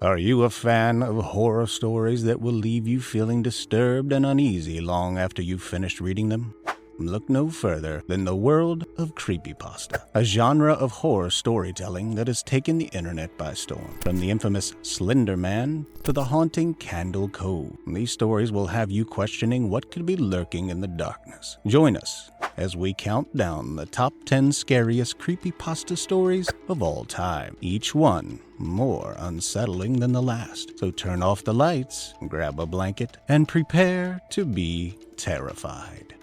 Are you a fan of horror stories that will leave you feeling disturbed and uneasy long after you've finished reading them? Look no further than the world of creepypasta, a genre of horror storytelling that has taken the internet by storm. From the infamous Slender Man to the haunting Candle Cove, these stories will have you questioning what could be lurking in the darkness. Join us as we count down the top 10 scariest creepypasta stories of all time, each one more unsettling than the last. So turn off the lights, grab a blanket, and prepare to be terrified.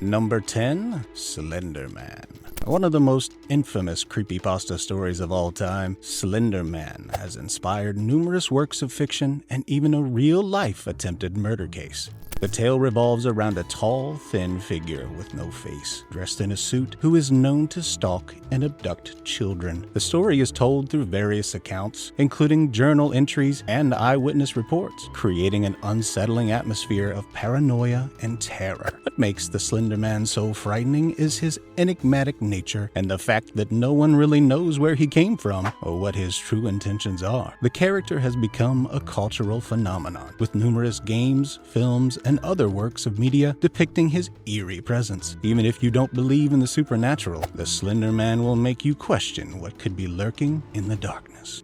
Number 10, Slender Man. One of the most infamous creepypasta stories of all time, Slender Man has inspired numerous works of fiction and even a real-life attempted murder case. The tale revolves around a tall, thin figure with no face, dressed in a suit, who is known to stalk and abduct children. The story is told through various accounts, including journal entries and eyewitness reports, creating an unsettling atmosphere of paranoia and terror. What makes the Slender Man so frightening is his enigmatic nature and the fact that no one really knows where he came from or what his true intentions are. The character has become a cultural phenomenon, with numerous games, films, and other works of media depicting his eerie presence. Even if you don't believe in the supernatural, the Slender Man will make you question what could be lurking in the darkness.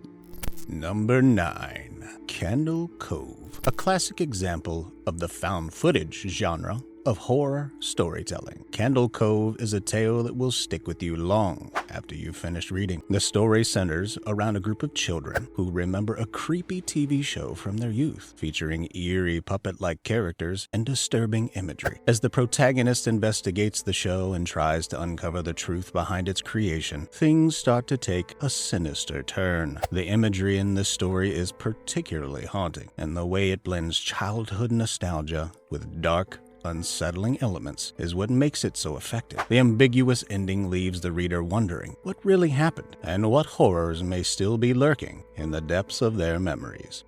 Number 9. Candle Cove, a classic example of the found footage genre of horror storytelling. Candle Cove is a tale that will stick with you long after you've finished reading. The story centers around a group of children who remember a creepy TV show from their youth, featuring eerie puppet-like characters and disturbing imagery. As the protagonist investigates the show and tries to uncover the truth behind its creation, things start to take a sinister turn. The imagery in this story is particularly haunting, and the way it blends childhood nostalgia with dark, unsettling elements is what makes it so effective. The ambiguous ending leaves the reader wondering what really happened and what horrors may still be lurking in the depths of their memories.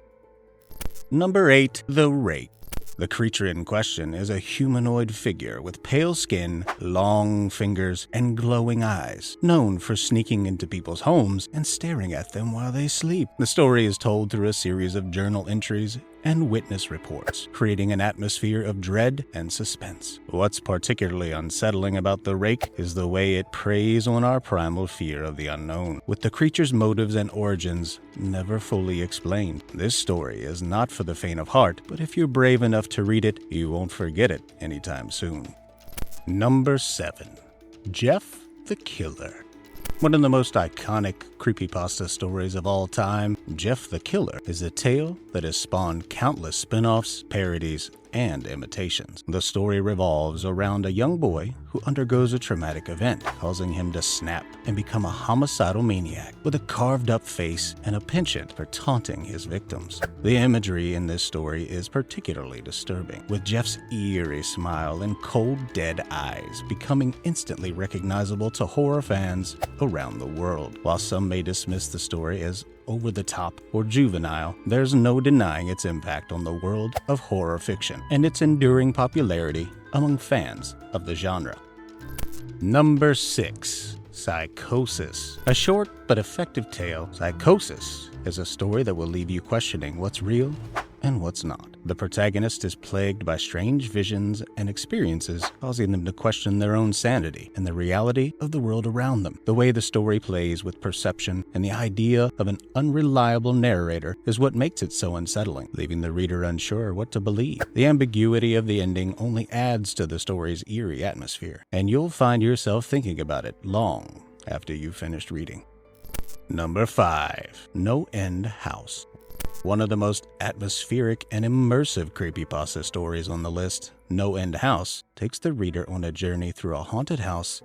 Number 8. The Rake. The creature in question is a humanoid figure with pale skin, long fingers, and glowing eyes, known for sneaking into people's homes and staring at them while they sleep. The story is told through a series of journal entries and witness reports, creating an atmosphere of dread and suspense. What's particularly unsettling about the Rake is the way it preys on our primal fear of the unknown, with the creature's motives and origins never fully explained. This story is not for the faint of heart, but if you're brave enough to read it, you won't forget it anytime soon. Number 7. Jeff the Killer. One of the most iconic creepypasta stories of all time, Jeff the Killer is a tale that has spawned countless spin-offs, parodies, and imitations. The story revolves around a young boy who undergoes a traumatic event, causing him to snap and become a homicidal maniac with a carved-up face and a penchant for taunting his victims. The imagery in this story is particularly disturbing, with Jeff's eerie smile and cold, dead eyes becoming instantly recognizable to horror fans around the world. While some may dismiss the story as over-the-top or juvenile, there's no denying its impact on the world of horror fiction and its enduring popularity among fans of the genre. Number 6. Psychosis. A short but effective tale, Psychosis is a story that will leave you questioning what's real and what's not. The protagonist is plagued by strange visions and experiences, causing them to question their own sanity and the reality of the world around them. The way the story plays with perception and the idea of an unreliable narrator is what makes it so unsettling, leaving the reader unsure what to believe. The ambiguity of the ending only adds to the story's eerie atmosphere, and you'll find yourself thinking about it long after you've finished reading. Number 5. No End House. One of the most atmospheric and immersive creepypasta stories on the list, No End House, takes the reader on a journey through a haunted house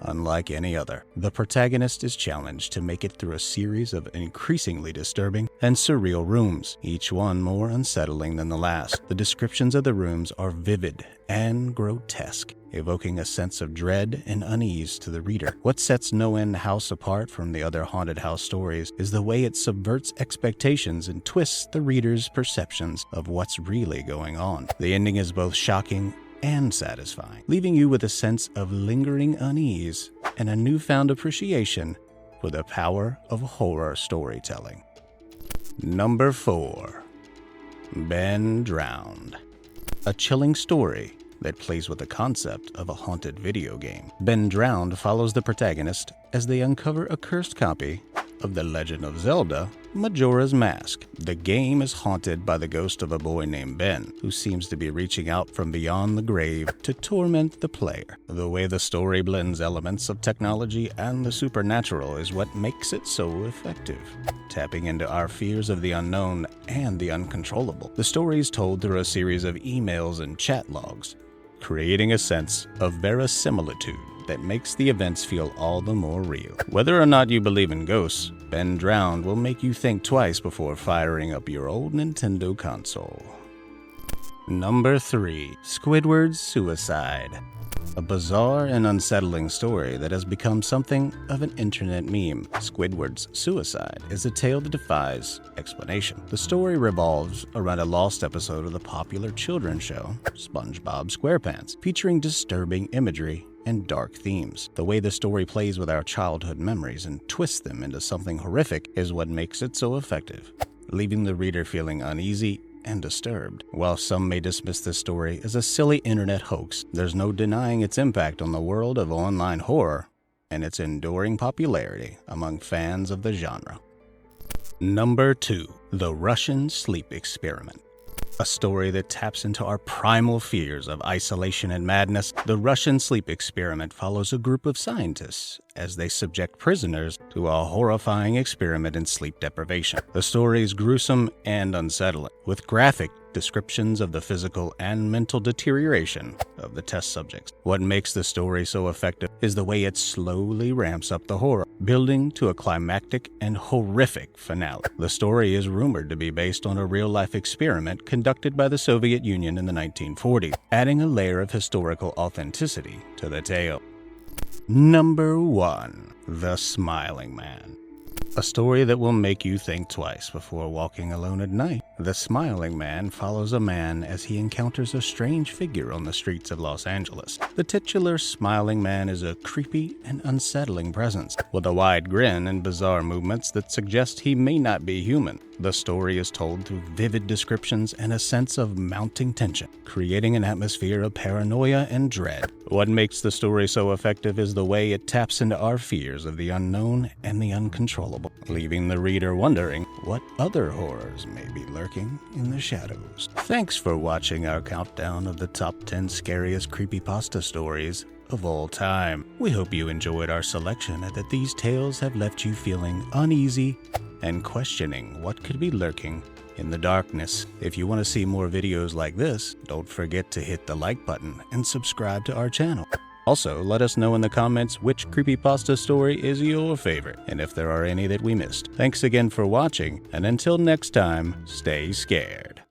unlike any other. The protagonist is challenged to make it through a series of increasingly disturbing and surreal rooms, each one more unsettling than the last. The descriptions of the rooms are vivid and grotesque, evoking a sense of dread and unease to the reader. What sets No End House apart from the other haunted house stories is the way it subverts expectations and twists the reader's perceptions of what's really going on. The ending is both shocking and satisfying, leaving you with a sense of lingering unease and a newfound appreciation for the power of horror storytelling. Number 4. Ben Drowned. A chilling story that plays with the concept of a haunted video game. Ben Drowned follows the protagonist as they uncover a cursed copy of The Legend of Zelda: Majora's Mask. The game is haunted by the ghost of a boy named Ben, who seems to be reaching out from beyond the grave to torment the player. The way the story blends elements of technology and the supernatural is what makes it so effective, tapping into our fears of the unknown and the uncontrollable. The story is told through a series of emails and chat logs, creating a sense of verisimilitude that makes the events feel all the more real. Whether or not you believe in ghosts, Ben Drowned will make you think twice before firing up your old Nintendo console. Number 3. Squidward's Suicide. A bizarre and unsettling story that has become something of an internet meme. Squidward's Suicide is a tale that defies explanation. The story revolves around a lost episode of the popular children's show, SpongeBob SquarePants, featuring disturbing imagery and dark themes. The way the story plays with our childhood memories and twists them into something horrific is what makes it so effective, leaving the reader feeling uneasy and disturbed. While some may dismiss this story as a silly internet hoax, there's no denying its impact on the world of online horror and its enduring popularity among fans of the genre. Number 2. The Russian Sleep Experiment. A story that taps into our primal fears of isolation and madness. The Russian Sleep Experiment follows a group of scientists as they subject prisoners to a horrifying experiment in sleep deprivation. The story is gruesome and unsettling, with graphic descriptions of the physical and mental deterioration of the test subjects. What makes the story so effective is the way it slowly ramps up the horror, building to a climactic and horrific finale. The story is rumored to be based on a real-life experiment conducted by the Soviet Union in the 1940s, adding a layer of historical authenticity to the tale. Number 1. The Smiling Man. A story that will make you think twice before walking alone at night. The Smiling Man follows a man as he encounters a strange figure on the streets of Los Angeles. The titular Smiling Man is a creepy and unsettling presence, with a wide grin and bizarre movements that suggest he may not be human. The story is told through vivid descriptions and a sense of mounting tension, creating an atmosphere of paranoia and dread. What makes the story so effective is the way it taps into our fears of the unknown and the uncontrollable, leaving the reader wondering what other horrors may be lurking in the shadows. Thanks for watching our countdown of the top 10 scariest creepypasta stories of all time. We hope you enjoyed our selection and that these tales have left you feeling uneasy and questioning what could be lurking in the darkness. If you want to see more videos like this, don't forget to hit the like button and subscribe to our channel. Also, let us know in the comments which creepypasta story is your favorite, and if there are any that we missed. Thanks again for watching, and until next time, stay scared.